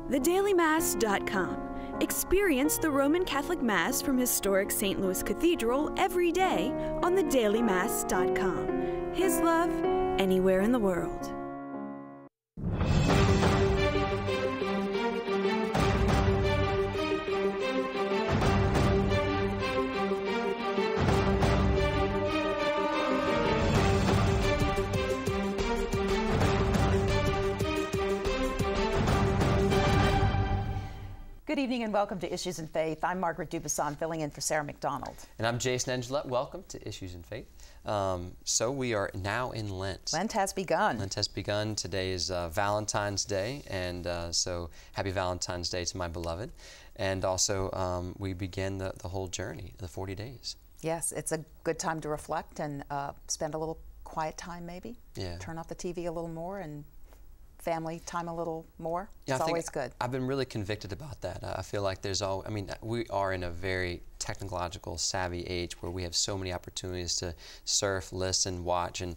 TheDailyMass.com. Experience the Roman Catholic Mass from historic St. Louis Cathedral every day on TheDailyMass.com. His love, anywhere in the world. Good evening and welcome to Issues in Faith. I'm Margaret Dubuisson, filling in for Sarah McDonald. And I'm Jason Angelette. Welcome to Issues in Faith. So we are now in Lent. Lent has begun. Lent has begun. Today is Valentine's Day, and so happy Valentine's Day to my beloved. And also we begin the whole journey, the 40 days. Yes, it's a good time to reflect and spend a little quiet time maybe. Yeah. Turn off the TV a little more and family time a little more. Yeah, it's always good. I've been really convicted about that. I feel like we are in a very technological savvy age where we have so many opportunities to surf, listen, watch, and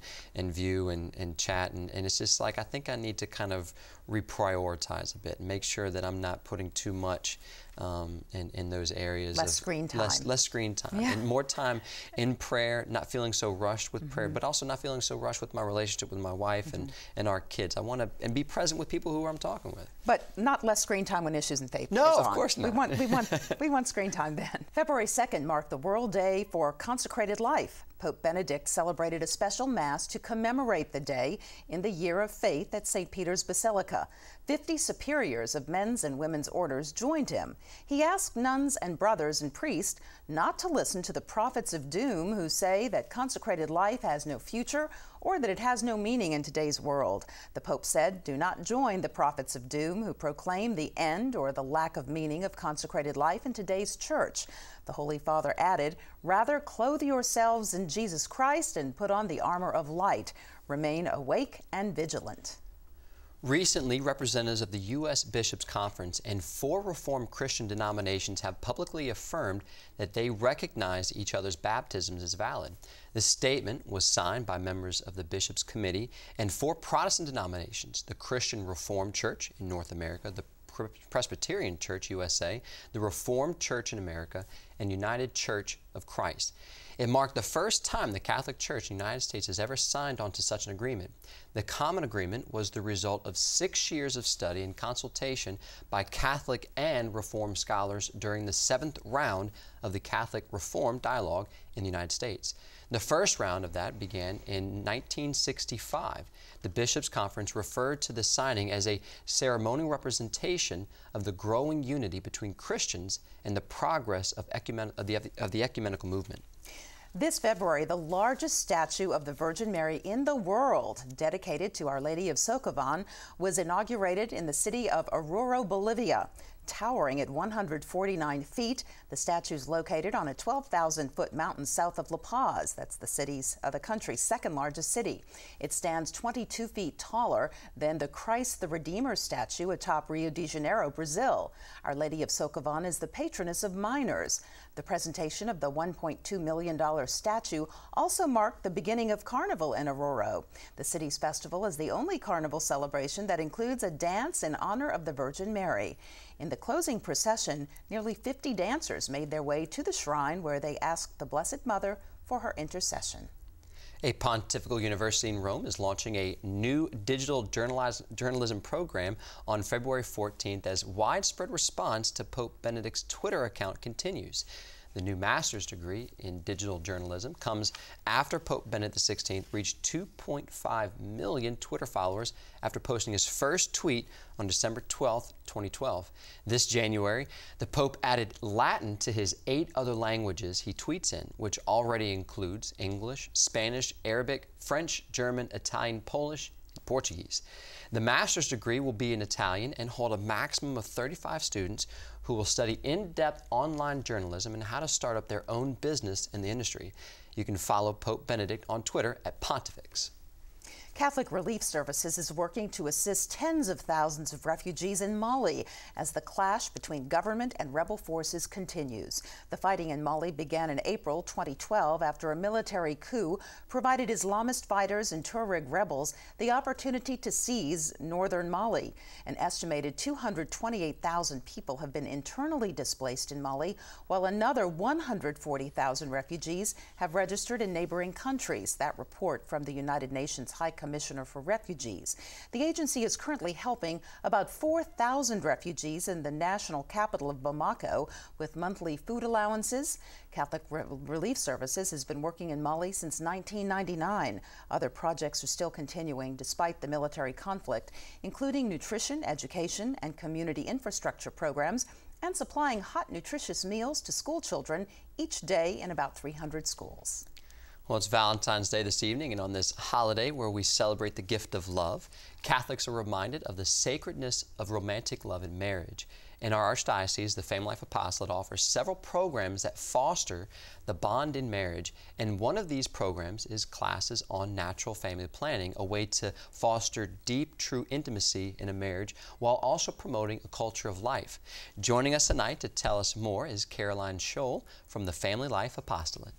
view and chat, and it's just like I think I need to kind of reprioritize a bit and make sure that I'm not putting too much in those areas. Less screen time. Less screen time. Yeah. And more time in prayer, not feeling so rushed with prayer, but also not feeling so rushed with my relationship with my wife and our kids. I want to be present with people who I'm talking with. But not less screen time when Issues in Faith No, is of on. course not. We want screen time then. February 2nd marked the World Day for Consecrated Life. Pope Benedict celebrated a special Mass to commemorate the day in the Year of Faith at St. Peter's Basilica. 50 superiors of men's and women's orders joined him. He asked nuns and brothers and priests not to listen to the prophets of doom who say that consecrated life has no future or that it has no meaning in today's world. The Pope said, do not join the prophets of doom who proclaim the end or the lack of meaning of consecrated life in today's church. The Holy Father added, rather clothe yourselves in Jesus Christ and put on the armor of light. Remain awake and vigilant. Recently, representatives of the U.S. Bishops' Conference and 4 Reformed Christian denominations have publicly affirmed that they recognize each other's baptisms as valid. The statement was signed by members of the Bishops' Committee and 4 Protestant denominations: the Christian Reformed Church in North America, the Presbyterian Church USA, the Reformed Church in America, and United Church of Christ. It marked the first time the Catholic Church in the United States has ever signed on to such an agreement. The common agreement was the result of 6 years of study and consultation by Catholic and Reformed scholars during the 7th round of the Catholic Reformed Dialogue in the United States. The first round of that began in 1965. The Bishops' Conference referred to the signing as a ceremonial representation of the growing unity between Christians and the progress of the ecumenical movement. This February, the largest statue of the Virgin Mary in the world, dedicated to Our Lady of Sokovan, was inaugurated in the city of Oruro, Bolivia. Towering at 149 feet, the statue is located on a 12,000-foot mountain south of La Paz. That's the country's second largest city. It stands 22 feet taller than the Christ the Redeemer statue atop Rio de Janeiro, Brazil. Our Lady of Sokovan is the patroness of miners. The presentation of the $1.2 million statue also marked the beginning of Carnival in Oruro. The city's festival is the only carnival celebration that includes a dance in honor of the Virgin Mary. In the closing procession, nearly 50 dancers made their way to the shrine where they asked the Blessed Mother for her intercession. A Pontifical University in Rome is launching a new digital journalism program on February 14th as widespread response to Pope Benedict's Twitter account continues. The new master's degree in digital journalism comes after Pope Benedict XVI reached 2.5 million Twitter followers after posting his first tweet on December 12, 2012. This January, the Pope added Latin to his 8 other languages he tweets in, which already includes English, Spanish, Arabic, French, German, Italian, Polish, and Portuguese. The master's degree will be in Italian and hold a maximum of 35 students who will study in-depth online journalism and how to start up their own business in the industry. You can follow Pope Benedict on Twitter at Pontifex. Catholic Relief Services is working to assist tens of thousands of refugees in Mali as the clash between government and rebel forces continues. The fighting in Mali began in April 2012 after a military coup provided Islamist fighters and Tuareg rebels the opportunity to seize northern Mali. An estimated 228,000 people have been internally displaced in Mali, while another 140,000 refugees have registered in neighboring countries. That report from the United Nations High Commissioner for Refugees. The agency is currently helping about 4,000 refugees in the national capital of Bamako with monthly food allowances. Catholic Relief Services has been working in Mali since 1999. Other projects are still continuing despite the military conflict, including nutrition, education, and community infrastructure programs, and supplying hot, nutritious meals to school children each day in about 300 schools. Well, it's Valentine's Day this evening, and on this holiday where we celebrate the gift of love, Catholics are reminded of the sacredness of romantic love in marriage. In our Archdiocese, the Family Life Apostolate offers several programs that foster the bond in marriage, and one of these programs is classes on natural family planning, a way to foster deep, true intimacy in a marriage while also promoting a culture of life. Joining us tonight to tell us more is Caroline Scholl from the Family Life Apostolate.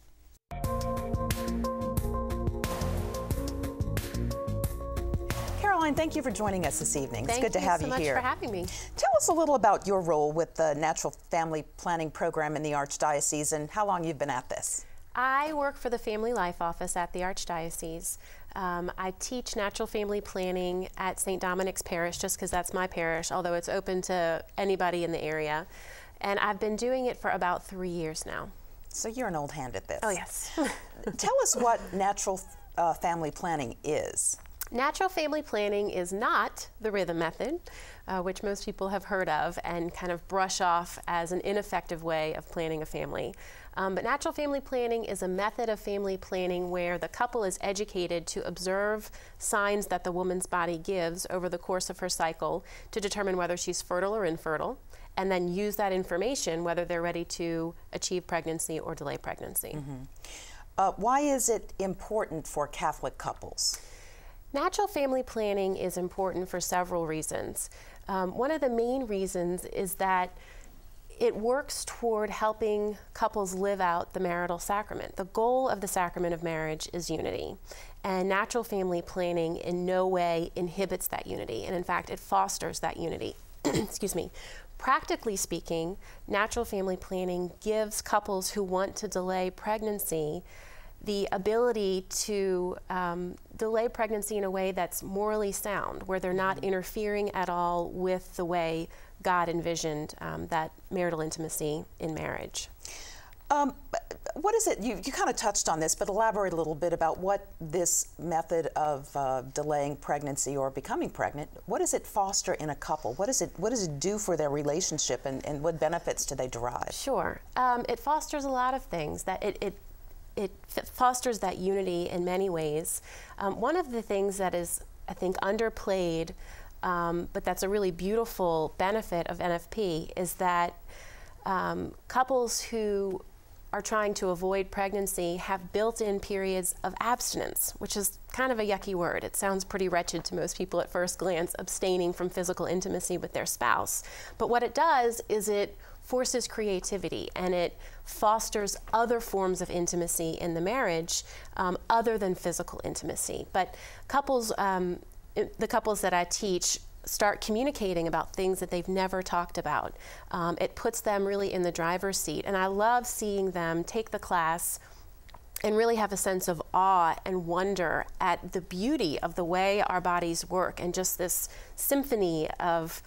Caroline, thank you for joining us this evening. It's good to have you here. Thank you so much for having me. Tell us a little about your role with the Natural Family Planning Program in the Archdiocese and how long you've been at this. I work for the Family Life Office at the Archdiocese. I teach natural family planning at St. Dominic's Parish just because that's my parish, although it's open to anybody in the area. And I've been doing it for about 3 years now. So you're an old hand at this. Oh, yes. Tell us what natural family planning is. Natural family planning is not the rhythm method, which most people have heard of and kind of brush off as an ineffective way of planning a family. But natural family planning is a method of family planning where the couple is educated to observe signs that the woman's body gives over the course of her cycle to determine whether she's fertile or infertile, and then use that information whether they're ready to achieve pregnancy or delay pregnancy. Why is it important for Catholic couples? Natural family planning is important for several reasons. One of the main reasons is that it works toward helping couples live out the marital sacrament. The goal of the sacrament of marriage is unity, and natural family planning in no way inhibits that unity, and in fact it fosters that unity. Excuse me. Practically speaking, natural family planning gives couples who want to delay pregnancy the ability to delay pregnancy in a way that's morally sound, where they're not interfering at all with the way God envisioned that marital intimacy in marriage. What is it, you kind of touched on this, but elaborate a little bit about what this method of delaying pregnancy or becoming pregnant, what does it foster in a couple? What does it do for their relationship, and what benefits do they derive? Sure. It fosters a lot of things. That it fosters that unity in many ways. One of the things that is, I think, underplayed, but that's a really beautiful benefit of NFP, is that couples who are trying to avoid pregnancy have built-in periods of abstinence, which is kind of a yucky word. It sounds pretty wretched to most people at first glance, abstaining from physical intimacy with their spouse. But what it does is it forces creativity, and it fosters other forms of intimacy in the marriage other than physical intimacy. But couples, the couples that I teach, start communicating about things that they've never talked about. It puts them really in the driver's seat, and I love seeing them take the class and really have a sense of awe and wonder at the beauty of the way our bodies work, and just this symphony of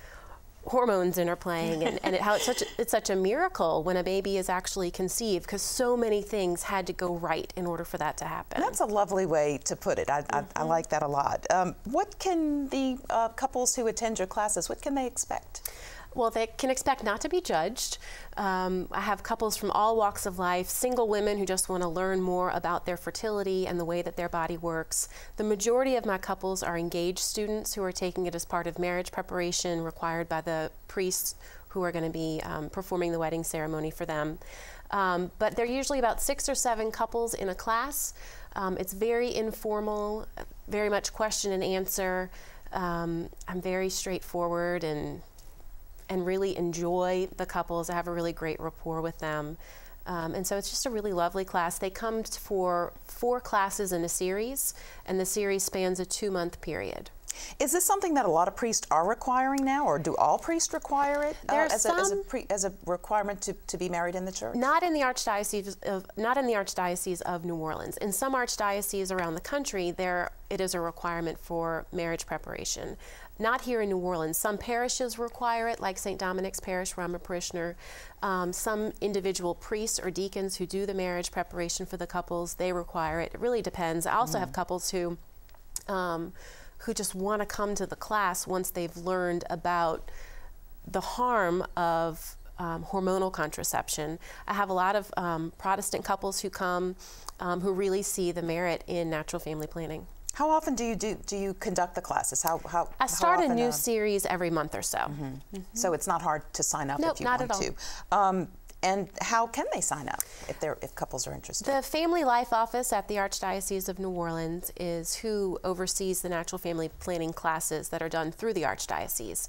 hormones interplaying, and how it's such a miracle when a baby is actually conceived, because so many things had to go right in order for that to happen. That's a lovely way to put it. I like that a lot. What can the couples who attend your classes, what can they expect? Well, they can expect not to be judged. I have couples from all walks of life, single women who just want to learn more about their fertility and the way that their body works. The majority of my couples are engaged students who are taking it as part of marriage preparation required by the priests who are going to be performing the wedding ceremony for them. But there are usually about 6 or 7 couples in a class. It's very informal. very much question and answer. I'm very straightforward and really enjoy the couples. I have a really great rapport with them. And so it's just a really lovely class. They come for 4 classes in a series, and the series spans a 2-month period. Is this something that a lot of priests are requiring now, or do all priests require it as a requirement to be married in the church? Not in the Archdiocese of New Orleans. In some archdioceses around the country, it is a requirement for marriage preparation. Not here in New Orleans. Some parishes require it, like St. Dominic's Parish, where I'm a parishioner. Some individual priests or deacons who do the marriage preparation for the couples, they require it. It really depends. I also have couples who just want to come to the class once they've learned about the harm of hormonal contraception. I have a lot of Protestant couples who come who really see the merit in natural family planning. How often do you conduct the classes? I start a new series every month or so. So it's not hard to sign up if you want to. And how can they sign up if couples are interested? The Family Life Office at the Archdiocese of New Orleans is who oversees the natural family planning classes that are done through the Archdiocese.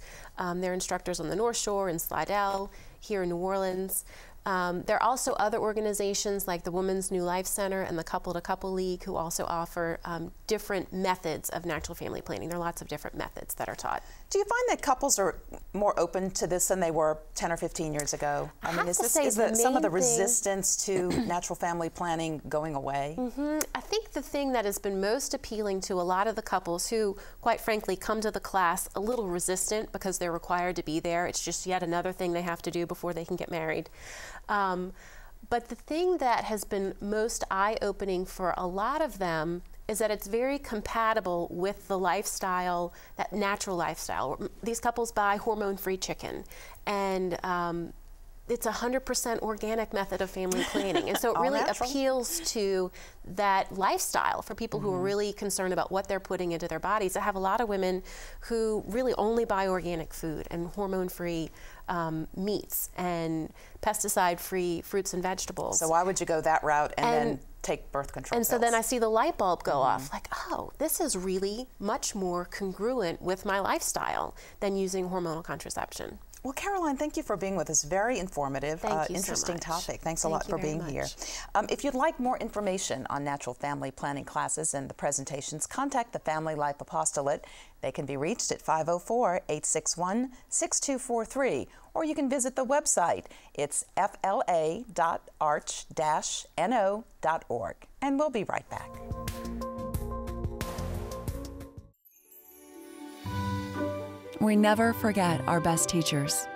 They're instructors on the North Shore in Slidell, here in New Orleans. There are also other organizations like the Women's New Life Center and the Couple to Couple League who also offer different methods of natural family planning. There are lots of different methods that are taught. Do you find that couples are more open to this than they were 10 or 15 years ago? I mean, is some of the resistance to natural family planning going away? I think the thing that has been most appealing to a lot of the couples who, quite frankly, come to the class a little resistant because they're required to be there. It's just yet another thing they have to do before they can get married. But the thing that has been most eye-opening for a lot of them is that it's very compatible with the lifestyle, that natural lifestyle. These couples buy hormone-free chicken, and it's a 100% organic method of family planning. And so it really appeals to that lifestyle for people who are really concerned about what they're putting into their bodies. I have a lot of women who really only buy organic food and hormone-free meats and pesticide-free fruits and vegetables. So why would you go that route and then take birth control pills? So then I see the light bulb go off, like, oh, this is really much more congruent with my lifestyle than using hormonal contraception. Well, Caroline, thank you for being with us. Very informative, interesting so much. topic. Thanks a lot for being here. If you'd like more information on natural family planning classes and the presentations, contact the Family Life Apostolate. They can be reached at 504-861-6243, or you can visit the website. It's fla.arch-no.org. And we'll be right back. We never forget our best teachers,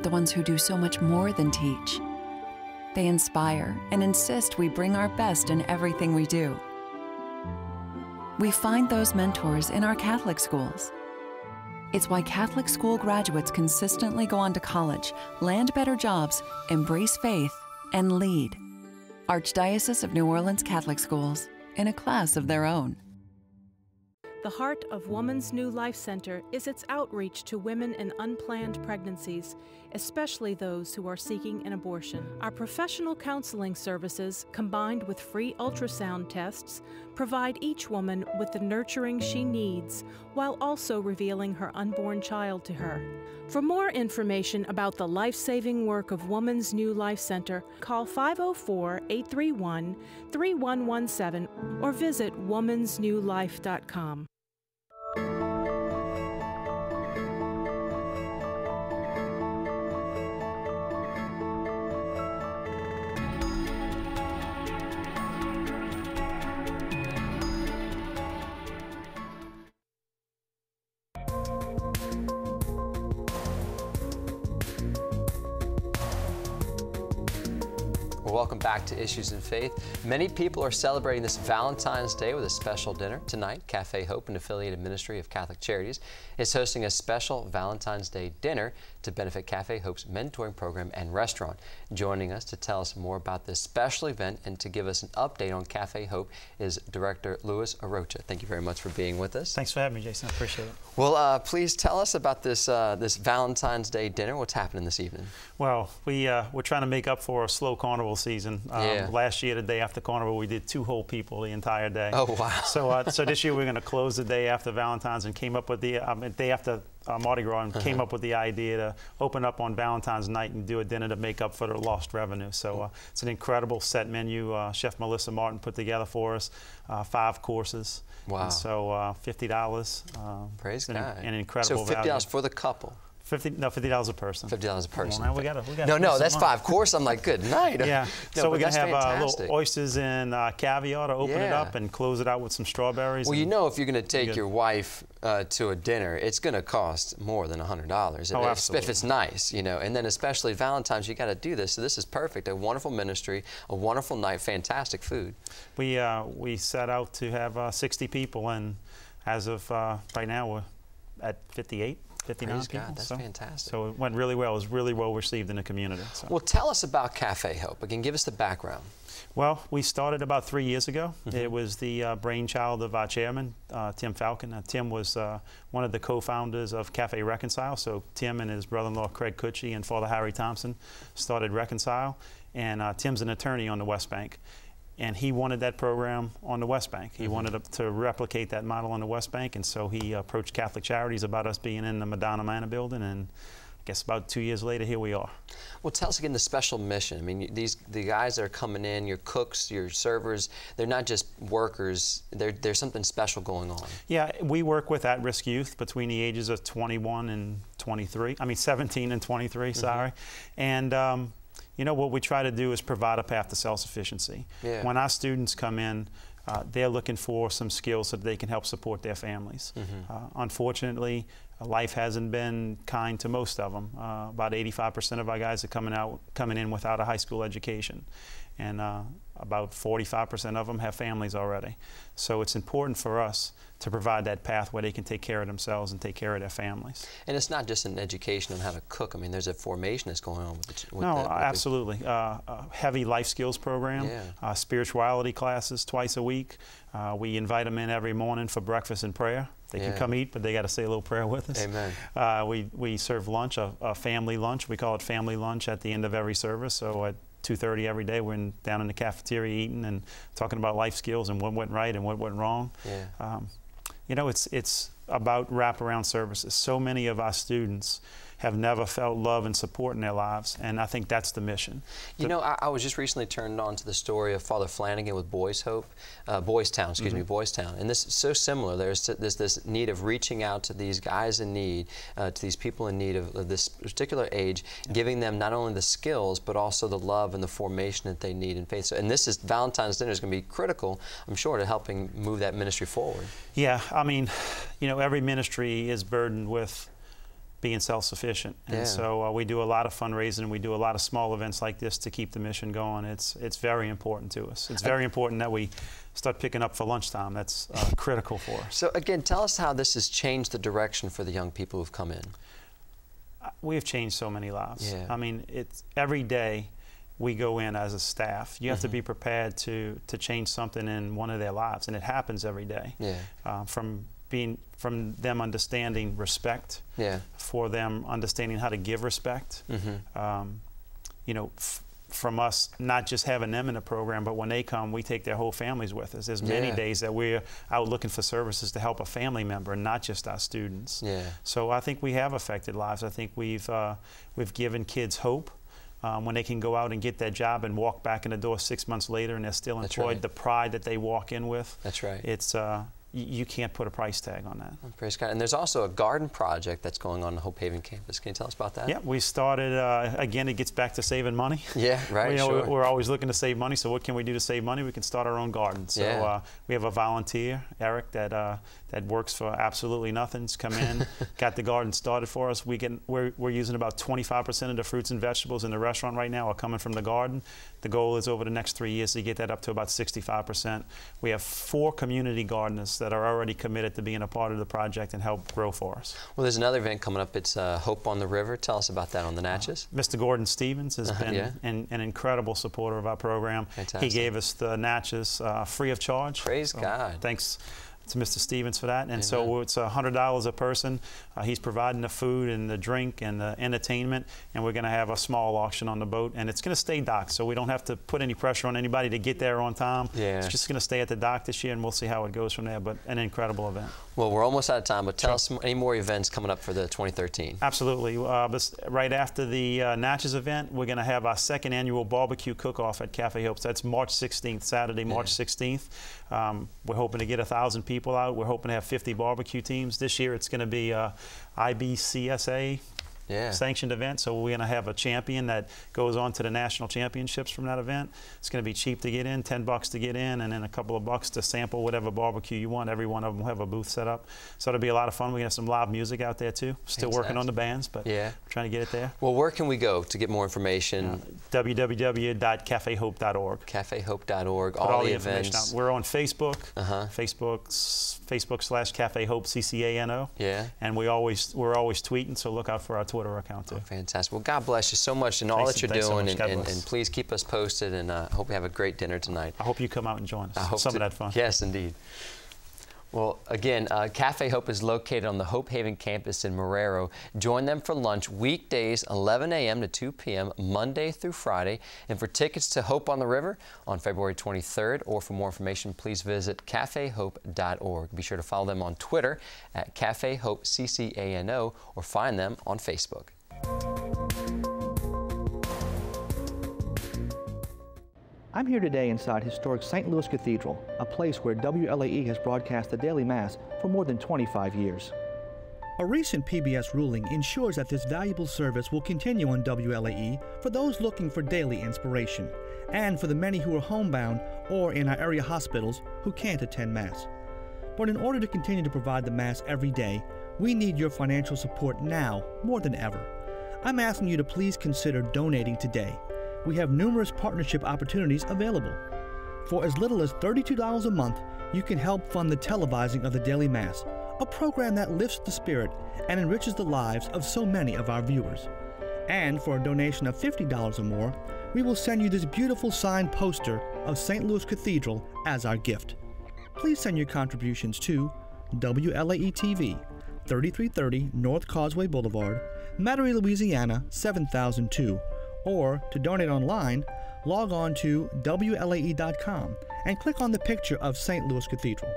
the ones who do so much more than teach. They inspire and insist we bring our best in everything we do. We find those mentors in our Catholic schools. It's why Catholic school graduates consistently go on to college, land better jobs, embrace faith, and lead. Archdiocese of New Orleans Catholic Schools, in a class of their own. The heart of Woman's New Life Center is its outreach to women in unplanned pregnancies, especially those who are seeking an abortion. Our professional counseling services, combined with free ultrasound tests, provide each woman with the nurturing she needs while also revealing her unborn child to her. For more information about the life-saving work of Woman's New Life Center, call 504-831-3117 or visit womansnewlife.com. Welcome back to Issues in Faith. Many people are celebrating this Valentine's Day with a special dinner. Tonight, Cafe Hope, an affiliated ministry of Catholic Charities, is hosting a special Valentine's Day dinner to benefit Cafe Hope's mentoring program and restaurant. Joining us to tell us more about this special event and to give us an update on Cafe Hope is Director Luis Arocha. Thank you very much for being with us. Thanks for having me, Jason. I appreciate it. Well, please tell us about this this Valentine's Day dinner. What's happening this evening? Well, we're trying to make up for a slow carnival carnival season. Last year, the day after carnival, we did 2 whole people the entire day. Oh, wow. So this year we're going to close the day after Valentine's, and came up with the day after Mardi Gras, and came up with the idea to open up on Valentine's night and do a dinner to make up for the lost revenue. So it's an incredible set menu Chef Melissa Martin put together for us, 5 courses. Wow. And so $50. Praise God. An incredible value. So $50 for the couple. $50 a person. $50 a person. On, we gotta no, that's 5 course. I'm like, good night. Yeah. No, so we're gonna have fantastic. little oysters and caviar to open it up and close it out with some strawberries. Well, you know, if you're gonna take your wife to a dinner, it's gonna cost more than $100. Oh, absolutely. If it's nice, you know. And then especially Valentine's, you got to do this. So this is perfect. A wonderful ministry, a wonderful night, fantastic food. We set out to have 60 people, and as of right now, we're at 58. 59 Praise people. God, that's fantastic. So it went really well. It was really well received in the community. So. Well, tell us about Cafe Hope. Again, give us the background. Well, we started about 3 years ago. It was the brainchild of our chairman, Tim Falcon. Tim was one of the co-founders of Cafe Reconcile. So Tim and his brother-in-law, Craig Cucci, and Father Harry Thompson started Reconcile. And Tim's an attorney on the West Bank. And he wanted that program on the West Bank. He wanted to replicate that model on the West Bank, and so he approached Catholic Charities about us being in the Madonna Manor building, and I guess about 2 years later, here we are. Well, tell us again the special mission. I mean, the guys that are coming in, your cooks, your servers, they're not just workers. There's something special going on. Yeah, we work with at-risk youth between the ages of 21 and 23. I mean, 17 and 23, sorry. And you know, what we try to do is provide a path to self-sufficiency. When our students come in, they're looking for some skills so that they can help support their families. Unfortunately, life hasn't been kind to most of them. About 85% of our guys are coming in without a high school education. And about 45% of them have families already. So it's important for us to provide that path where they can take care of themselves and take care of their families. And it's not just an education on how to cook. I mean, there's a formation that's going on with absolutely. Heavy life skills program, spirituality classes twice a week. We invite them in every morning for breakfast and prayer. They can come eat, but they got to say a little prayer with us. Amen. We serve lunch, a family lunch. We call it family lunch at the end of every service. So at 2:30 every day, we're down in the cafeteria eating and talking about life skills and what went right and what went wrong. You know, it's about wraparound services. So many of our students have never felt love and support in their lives, and I think that's the mission. You know, I was just recently turned on to the story of Father Flanagan with Boys Town, excuse me, Boys Town, and this is so similar. There's this need of reaching out to these guys in need, to these people in need of this particular age, giving them not only the skills, but also the love and the formation that they need in faith. So, and this is Valentine's dinner is going to be critical, I'm sure, to helping move that ministry forward. Yeah, I mean, you know, every ministry is burdened with being self-sufficient, and so we do a lot of fundraising. We do a lot of small events like this to keep the mission going. It's very important to us. It's very important that we start picking up for lunchtime. That's critical for us. So again, tell us how this has changed the direction for the young people who've come in. We have changed so many lives. I mean, it's every day we go in as a staff. You have to be prepared to change something in one of their lives, and it happens every day. From them understanding respect, for them understanding how to give respect, you know, from us not just having them in the program, but when they come, we take their whole families with us. There's many days that we're out looking for services to help a family member, not just our students. So I think we have affected lives. I think we've given kids hope. When they can go out and get that job and walk back in the door 6 months later and they're still employed, the pride that they walk in with. It's you can't put a price tag on that. Oh, praise God. And there's also a garden project that's going on the Hope Haven campus. Can you tell us about that? Yeah, we started, again, it gets back to saving money. We're always looking to save money, so what can we do to save money? We can start our own garden. So we have a volunteer, Eric, that works for absolutely nothing. He's come in, got the garden started for us. We're using about 25% of the fruits and vegetables in the restaurant right now are coming from the garden. The goal is over the next 3 years to get that up to about 65%. We have 4 community gardeners that are already committed to being a part of the project and help grow for us. Well, there's another event coming up. It's Hope on the River. Tell us about that on the Natchez. Mr. Gordon Stevens has been an incredible supporter of our program. Fantastic. He gave us the Natchez free of charge. Praise God. Thanks to Mr. Stevens for that. And so it's $100 a person. He's providing the food and the drink and the entertainment, and we're going to have a small auction on the boat, and it's going to stay docked, so we don't have to put any pressure on anybody to get there on time. It's just going to stay at the dock this year, and we'll see how it goes from there, but an incredible event. Well, we're almost out of time, but tell us any more events coming up for the 2013. Absolutely. Right after the Natchez event, we're going to have our second annual barbecue cook-off at Cafe Hope. So that's March 16th, Saturday, March 16th. We're hoping to get 1,000 people out. We're hoping to have 50 barbecue teams. This year it's going to be IBCSA sanctioned event, so we're going to have a champion that goes on to the national championships from that event. It's going to be cheap to get in, $10 to get in, and then a couple of bucks to sample whatever barbecue you want. Every one of them will have a booth set up, so it'll be a lot of fun. We're going to have some live music out there too. Still working on the bands, but we're trying to get it there. Well, where can we go to get more information? www.cafehope.org. Cafehope.org. All the events. Out. We're on Facebook. Facebook.com/CafeHope, CCANO. And we're always tweeting, so look out for our Twitter account too. Fantastic. Well, God bless you so much and all that you're doing, and please keep us posted, and hope we have a great dinner tonight. I hope you come out and join us. I hope some of that fun. Yes, indeed. Well, again, Cafe Hope is located on the Hope Haven campus in Marrero. Join them for lunch weekdays, 11 a.m. to 2 p.m., Monday through Friday. And for tickets to Hope on the River on February 23rd, or for more information, please visit cafehope.org. Be sure to follow them on Twitter at Cafe Hope CCANO, or find them on Facebook. I'm here today inside historic St. Louis Cathedral, a place where WLAE has broadcast the daily Mass for more than 25 years. A recent PBS ruling ensures that this valuable service will continue on WLAE for those looking for daily inspiration, and for the many who are homebound or in our area hospitals who can't attend Mass. But in order to continue to provide the Mass every day, we need your financial support now more than ever. I'm asking you to please consider donating today. We have numerous partnership opportunities available. For as little as $32 a month, you can help fund the televising of the Daily Mass, a program that lifts the spirit and enriches the lives of so many of our viewers. And for a donation of $50 or more, we will send you this beautiful signed poster of St. Louis Cathedral as our gift. Please send your contributions to WLAE TV, 3330 North Causeway Boulevard, Metairie, Louisiana 7002, or to donate online, log on to WLAE.com and click on the picture of St. Louis Cathedral.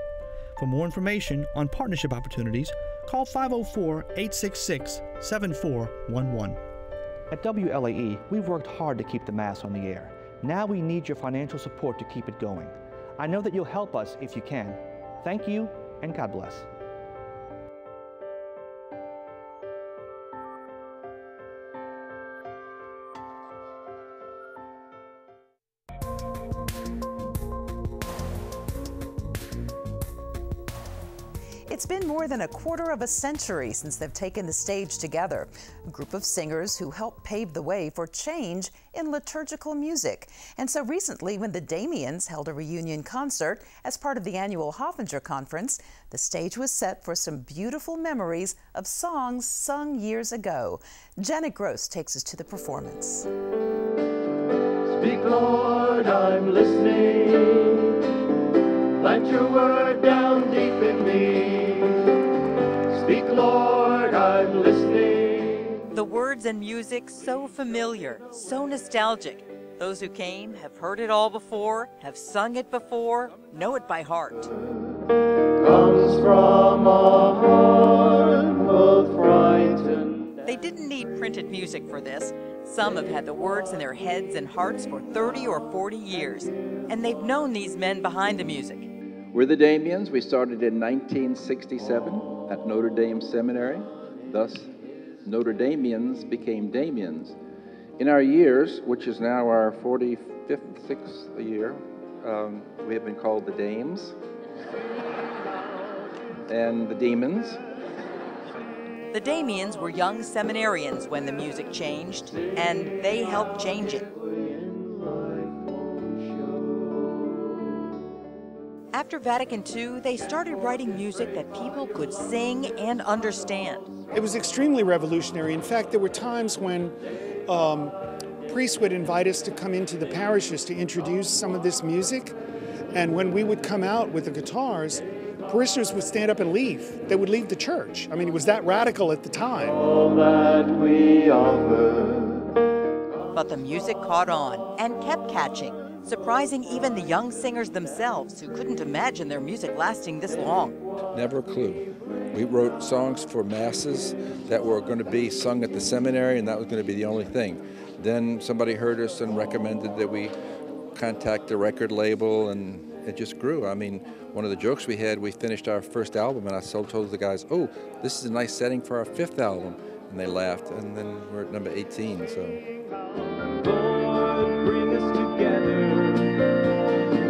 For more information on partnership opportunities, call 504-866-7411. At WLAE, we've worked hard to keep the Mass on the air. Now we need your financial support to keep it going. I know that you'll help us if you can. Thank you, and God bless. It's been more than a quarter of a century since they've taken the stage together, a group of singers who helped pave the way for change in liturgical music. And so recently, when the Damiens held a reunion concert as part of the annual Hoffinger Conference, the stage was set for some beautiful memories of songs sung years ago. Janet Gross takes us to the performance. Speak, Lord, I'm listening. Plant your word down deep in me. Speak, Lord, I'm listening. The words and music so familiar, so nostalgic. Those who came have heard it all before, have sung it before, know it by heart. Comes from a heart full frightened. They didn't need printed music for this. Some have had the words in their heads and hearts for 30 or 40 years, and they've known these men behind the music. We're the Damiens. We started in 1967 at Notre Dame Seminary. Thus, Notre Damiens became Damiens. In our years, which is now our 45th, 6th year, we have been called the Dames and the Demons. The Damiens were young seminarians when the music changed, and they helped change it. After Vatican II, they started writing music that people could sing and understand. It was extremely revolutionary. In fact, there were times when priests would invite us to come into the parishes to introduce some of this music. And when we would come out with the guitars, parishioners would stand up and leave. They would leave the church. I mean, it was that radical at the time. All that we offer. But the music caught on and kept catching, surprising even the young singers themselves who couldn't imagine their music lasting this long. Never a clue. We wrote songs for masses that were going to be sung at the seminary, and that was going to be the only thing. Then somebody heard us and recommended that we contact the record label, and it just grew. I mean, one of the jokes we had, we finished our first album, and I told the guys, oh, this is a nice setting for our 5th album. And they laughed, and then we're at number 18, so. Lord, bring us together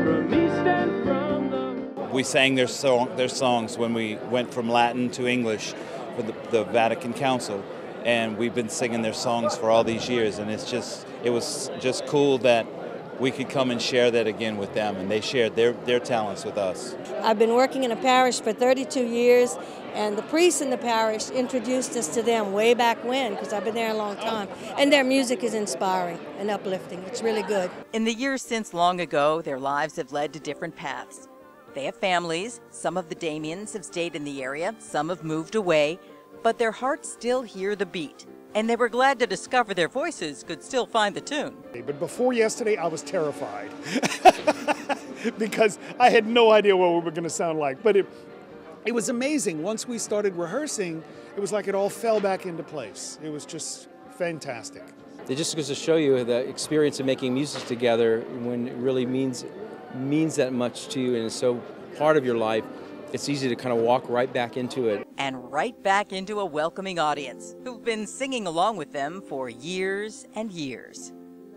from east and from the... We sang their songs when we went from Latin to English for the Vatican Council, and we've been singing their songs for all these years, and it was just cool that we could come and share that again with them, and they shared their talents with us. I've been working in a parish for 32 years, and the priests in the parish introduced us to them way back when, because I've been there a long time, and their music is inspiring and uplifting. It's really good. In the years since long ago, their lives have led to different paths. They have families. Some of the Damiens have stayed in the area, some have moved away, but their hearts still hear the beat. And they were glad to discover their voices could still find the tune. But before yesterday, I was terrified because I had no idea what we were going to sound like. But it was amazing. Once we started rehearsing, it was like it all fell back into place. It was just fantastic. It just goes to show you the experience of making music together when it really means that much to you and is so part of your life. It's easy to kind of walk right back into it. And right back into a welcoming audience who've been singing along with them for years and years.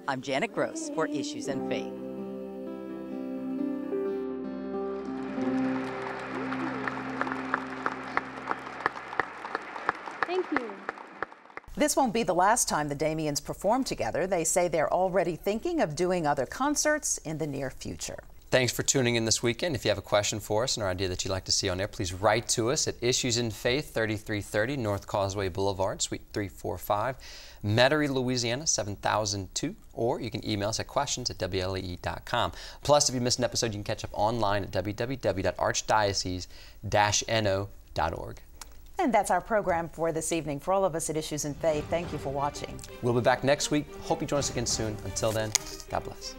I'm Janet Gross for Issues and Faith. Thank you. This won't be the last time the Damiens perform together. They say they're already thinking of doing other concerts in the near future. Thanks for tuning in this weekend. If you have a question for us and or idea that you'd like to see on air, please write to us at Issues in Faith, 3330 North Causeway Boulevard, Suite 345, Metairie, Louisiana, 7002, or you can email us at questions@WLAE.com. Plus, if you missed an episode, you can catch up online at www.archdiocese-no.org. And that's our program for this evening. For all of us at Issues in Faith, thank you for watching. We'll be back next week. Hope you join us again soon. Until then, God bless.